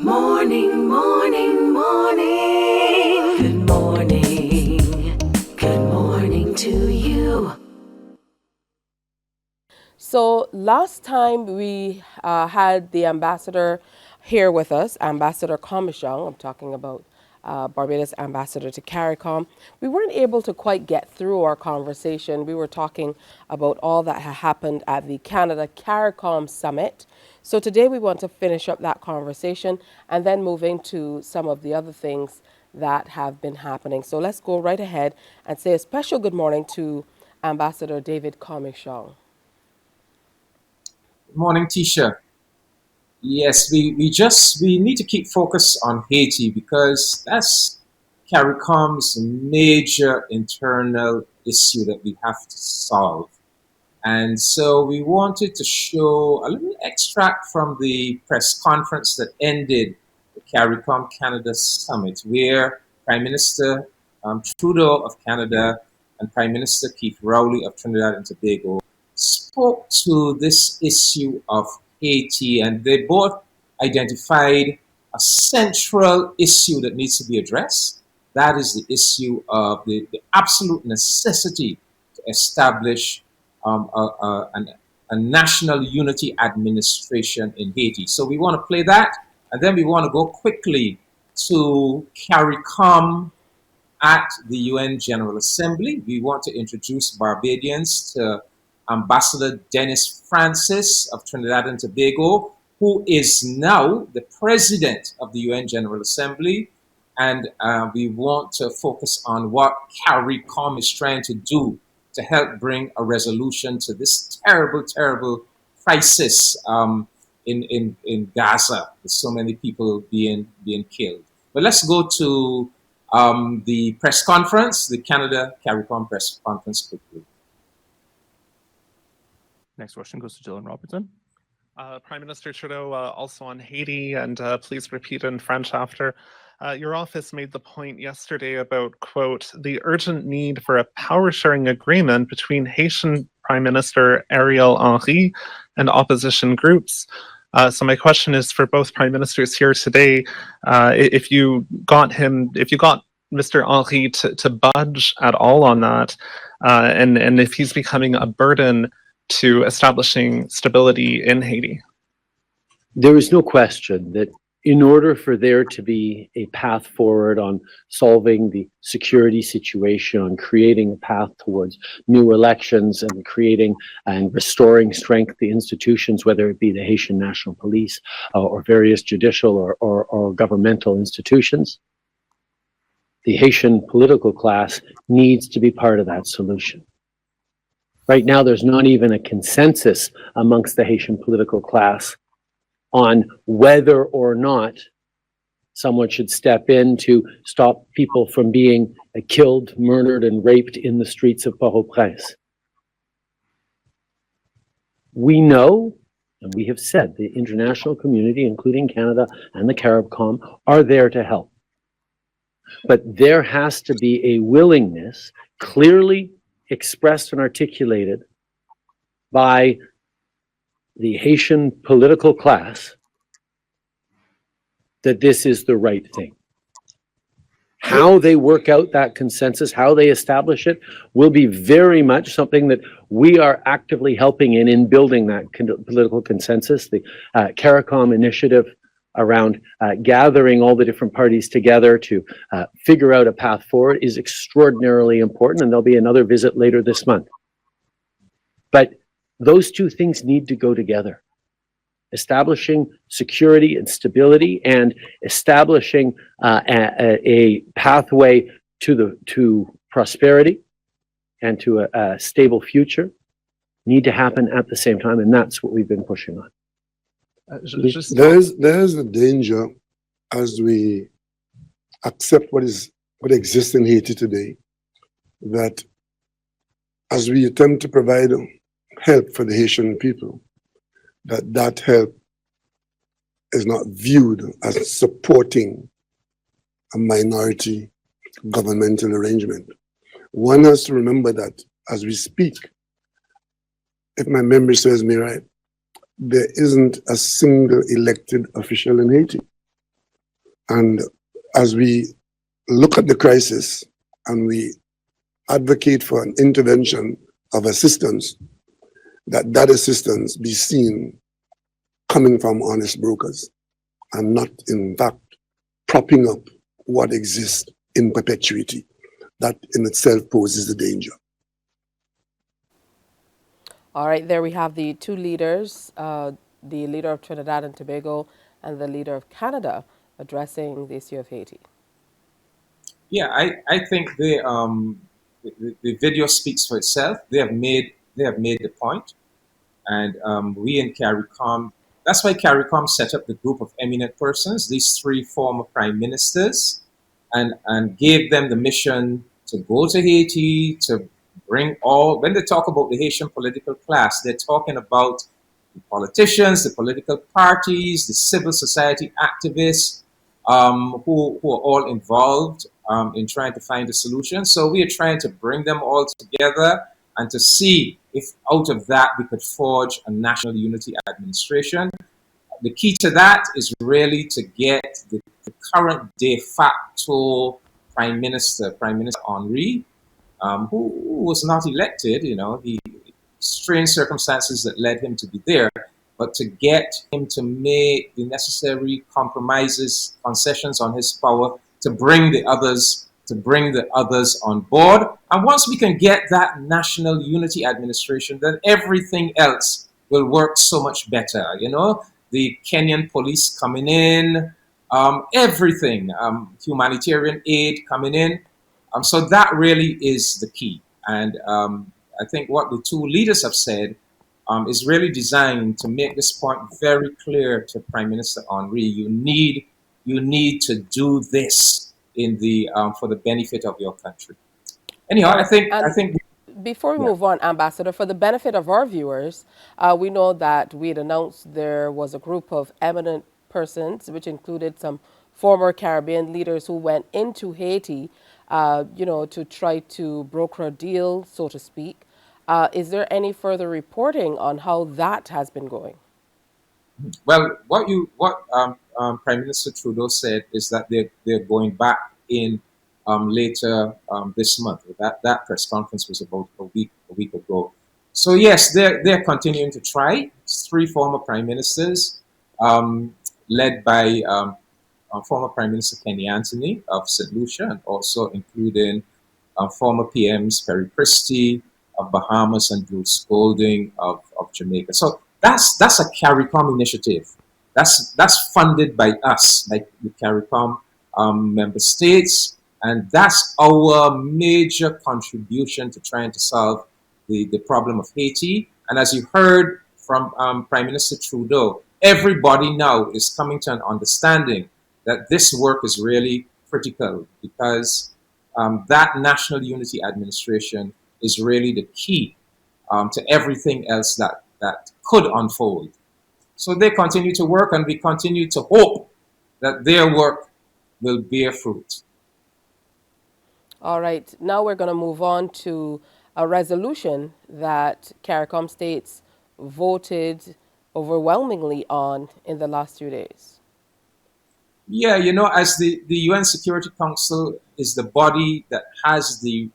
Morning, morning, morning. Good morning. Good morning to you. So last time we had the ambassador here with us, Ambassador Comissiong. I'm talking about Barbados ambassador to CARICOM. We weren't able to quite get through our conversation. We were talking about all that had happened at the Canada CARICOM summit. So today we want to finish up that conversation and then move into some of the other things that have been happening. So let's go right ahead and say a special good morning to Ambassador David Comissiong. Good morning, Tisha. Yes, we need to keep focus on Haiti because that's CARICOM's major internal issue that we have to solve. And so we wanted to show a little extract from the press conference that ended the CARICOM Canada Summit, where Prime Minister Trudeau of Canada and Prime Minister Keith Rowley of Trinidad and Tobago spoke to this issue of Haiti, and they both identified a central issue that needs to be addressed. That is the issue of the absolute necessity to establish a national unity administration in Haiti. So we want to play that, and then we want to go quickly to CARICOM at the UN General Assembly. We want to introduce Barbadians to Ambassador Dennis Francis of Trinidad and Tobago, who is now the president of the UN General Assembly. And we want to focus on what CARICOM is trying to do to help bring a resolution to this terrible, terrible crisis in Gaza, with so many people being killed. But let's go to the press conference, the Canada CARICOM press conference quickly. Next question goes to Gillian Robertson. Prime Minister Trudeau, also on Haiti, and please repeat in French after. Your office made the point yesterday about, quote, the urgent need for a power-sharing agreement between Haitian Prime Minister Ariel Henry and opposition groups. So my question is for both Prime Ministers here today, if you got Mr. Henry to budge at all on that, and if he's becoming a burden to establishing stability in Haiti. There is no question that in order for there to be a path forward on solving the security situation, on creating a path towards new elections and creating and restoring strength to institutions, whether it be the Haitian National Police or various judicial or governmental institutions, the Haitian political class needs to be part of that solution. Right now, there's not even a consensus amongst the Haitian political class on whether or not someone should step in to stop people from being killed, murdered, and raped in the streets of Port-au-Prince. We know, and we have said, the international community, including Canada and the CARICOM, are there to help. But there has to be a willingness, clearly expressed and articulated by the Haitian political class, that this is the right thing. How they work out that consensus, how they establish it, will be very much something that we are actively helping in building that political consensus. The CARICOM initiative around gathering all the different parties together to figure out a path forward is extraordinarily important, and there'll be another visit later this month. But those two things need to go together. Establishing security and stability and establishing a pathway to prosperity and to a stable future need to happen at the same time, and that's what we've been pushing on. There's a danger as we accept what exists in Haiti today, that as we attempt to provide help for the Haitian people, that help is not viewed as supporting a minority governmental arrangement. One has to remember that as we speak, if my memory serves me right, there isn't a single elected official in Haiti. And as we look at the crisis and we advocate for an intervention of assistance, that assistance be seen coming from honest brokers and not, in fact, propping up what exists in perpetuity. That in itself poses a danger. All right, there we have the two leaders, the leader of Trinidad and Tobago and the leader of Canada addressing the issue of Haiti. Yeah, I think the video speaks for itself. They have made the point, and we in CARICOM. That's why CARICOM set up the group of eminent persons, these three former prime ministers, and gave them the mission to go to Haiti to bring all. When they talk about the Haitian political class, they're talking about the politicians, the political parties, the civil society activists, who are all involved in trying to find a solution. So we are trying to bring them all together and to see if out of that we could forge a national unity administration. The key to that is really to get the current de facto Prime Minister Henri, who was not elected, the strange circumstances that led him to be there, but to get him to make the necessary compromises, concessions on his power to bring the others on board. And once we can get that national unity administration, then everything else will work so much better. The Kenyan police coming in, everything, humanitarian aid coming in. So that really is the key. And I think what the two leaders have said is really designed to make this point very clear to Prime Minister Henri. You need to do this for the benefit of your country. Anyhow, I think. Before we move on, Ambassador, for the benefit of our viewers, we know that we had announced there was a group of eminent persons, which included some former Caribbean leaders who went into Haiti, to try to broker a deal, so to speak. Is there any further reporting on how that has been going? Well, what Prime Minister Trudeau said is that they're going back in later this month. That press conference was about a week ago. So yes, they're continuing to try. It's three former prime ministers, led by former Prime Minister Kenny Anthony of St. Lucia, and also including former PMs Perry Christie of Bahamas and Bruce Golding of Jamaica. So that's a CARICOM initiative. That's funded by us, like the CARICOM member states, and that's our major contribution to trying to solve the problem of Haiti. And as you heard from Prime Minister Trudeau, everybody now is coming to an understanding that this work is really critical, because that National Unity Administration is really the key to everything else that could unfold. So they continue to work, and we continue to hope that their work will bear fruit. All right, now we're going to move on to a resolution that CARICOM states voted overwhelmingly on in the last 2 days. Yeah, as the UN Security Council is the body that has the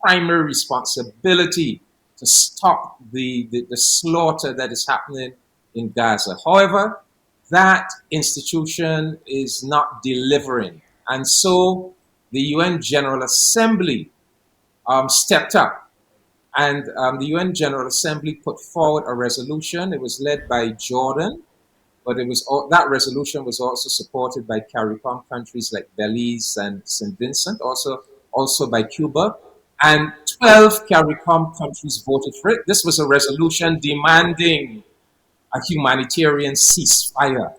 primary responsibility to stop the slaughter that is happening in Gaza. However, that institution is not delivering. And so the UN General Assembly stepped up. And the UN General Assembly put forward a resolution. It was led by Jordan, but that resolution was also supported by CARICOM countries like Belize and St. Vincent, also by Cuba. And 12 CARICOM countries voted for it. This was a resolution demanding a humanitarian ceasefire.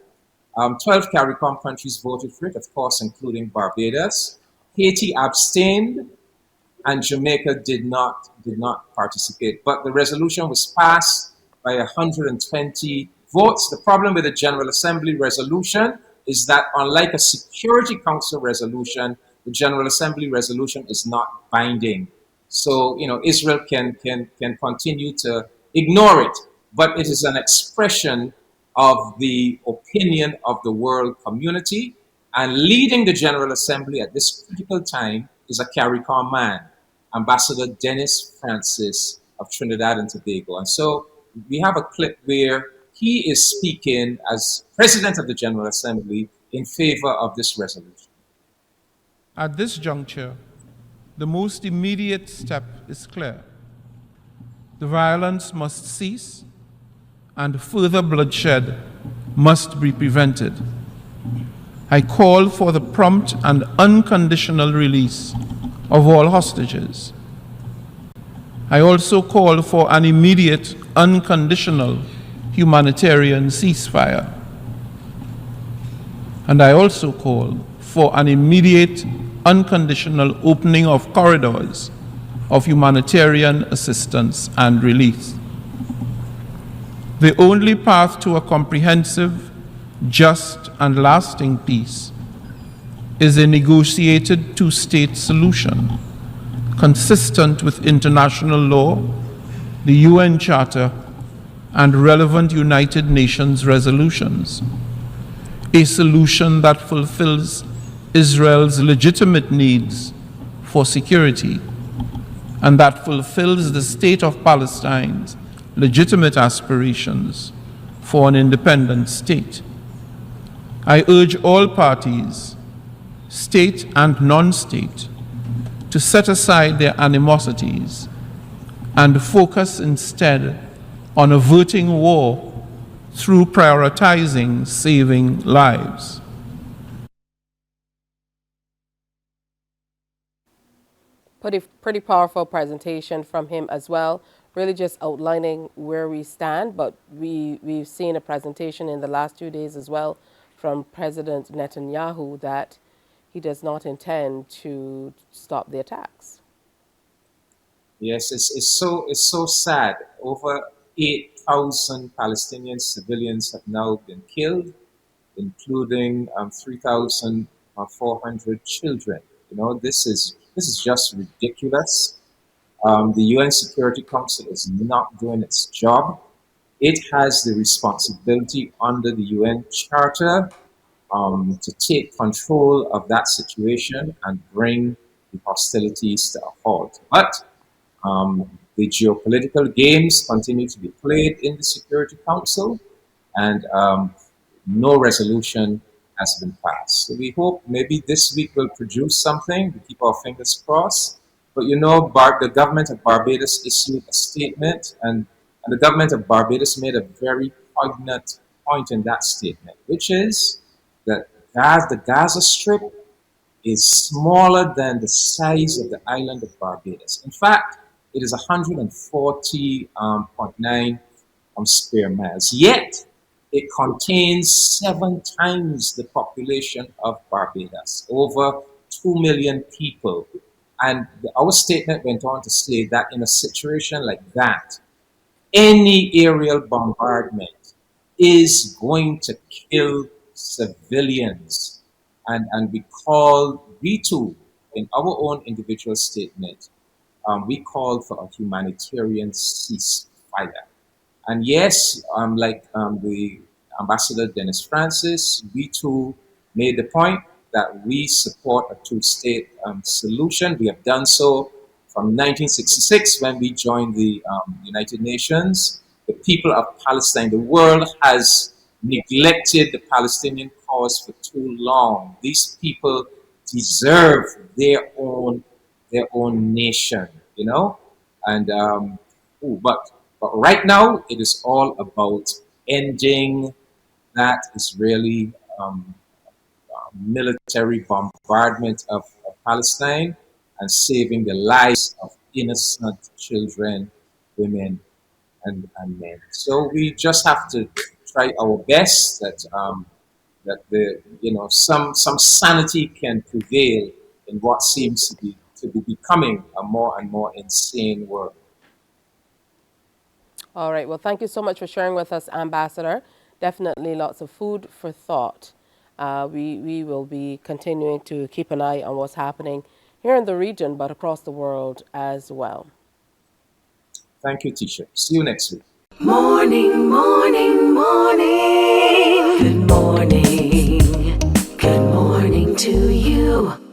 12 CARICOM countries voted for it, of course, including Barbados. Haiti abstained, and Jamaica did not participate. But the resolution was passed by 120 votes. The problem with the General Assembly resolution is that, unlike a Security Council resolution, the General Assembly resolution is not binding. So, Israel can continue to ignore it, but it is an expression of the opinion of the world community. And leading the General Assembly at this critical time is a CARICOM man, Ambassador Dennis Francis of Trinidad and Tobago. And so we have a clip where he is speaking as President of the General Assembly in favor of this resolution. At this juncture, the most immediate step is clear. The violence must cease and further bloodshed must be prevented. I call for the prompt and unconditional release of all hostages. I also call for an immediate, unconditional humanitarian ceasefire. And I also call for an immediate, unconditional opening of corridors of humanitarian assistance and relief. The only path to a comprehensive, just, and lasting peace is a negotiated two-state solution consistent with international law, the UN Charter, and relevant United Nations resolutions. A solution that fulfills Israel's legitimate needs for security and that fulfills the State of Palestine's legitimate aspirations for an independent state. I urge all parties, state and non-state, to set aside their animosities and focus instead on averting war through prioritizing saving lives. Pretty powerful presentation from him as well, really just outlining where we stand, but we've seen a presentation in the last 2 days as well from President Netanyahu that he does not intend to stop the attacks. Yes, it's so sad. Over 8,000 Palestinian civilians have now been killed, including 3,400 children. You know, this is just ridiculous. The UN Security Council is not doing its job. It has the responsibility under the UN Charter to take control of that situation and bring the hostilities to a halt. But the geopolitical games continue to be played in the Security Council, and no resolution has been passed. So we hope maybe this week will produce something. We keep our fingers crossed. But you know, the government of Barbados issued a statement, and the government of Barbados made a very poignant point in that statement, which is that the Gaza Strip is smaller than the size of the island of Barbados. In fact, it is 140.9 square miles. Yet, it contains 7 times the population of Barbados, over 2 million people. And our statement went on to say that in a situation like that, any aerial bombardment is going to kill civilians. And we too, in our own individual statement, we called for a humanitarian ceasefire. And yes, like the Ambassador Dennis Francis, we too made the point that we support a two-state solution. We have done so from 1966 when we joined the United Nations. The people of Palestine, the world has neglected the Palestinian cause for too long. These people deserve their own nation, you know. And but right now it is all about ending that Israeli military bombardment of Palestine and saving the lives of innocent children, women, and men. So we just have to try our best that some sanity can prevail in what seems to be becoming a more and more insane world. All right. Well, thank you so much for sharing with us, Ambassador. Definitely lots of food for thought. We will be continuing to keep an eye on what's happening here in the region, but across the world as well. Thank you, Tisha. See you next week. Morning, morning, morning. Good morning. Good morning. you.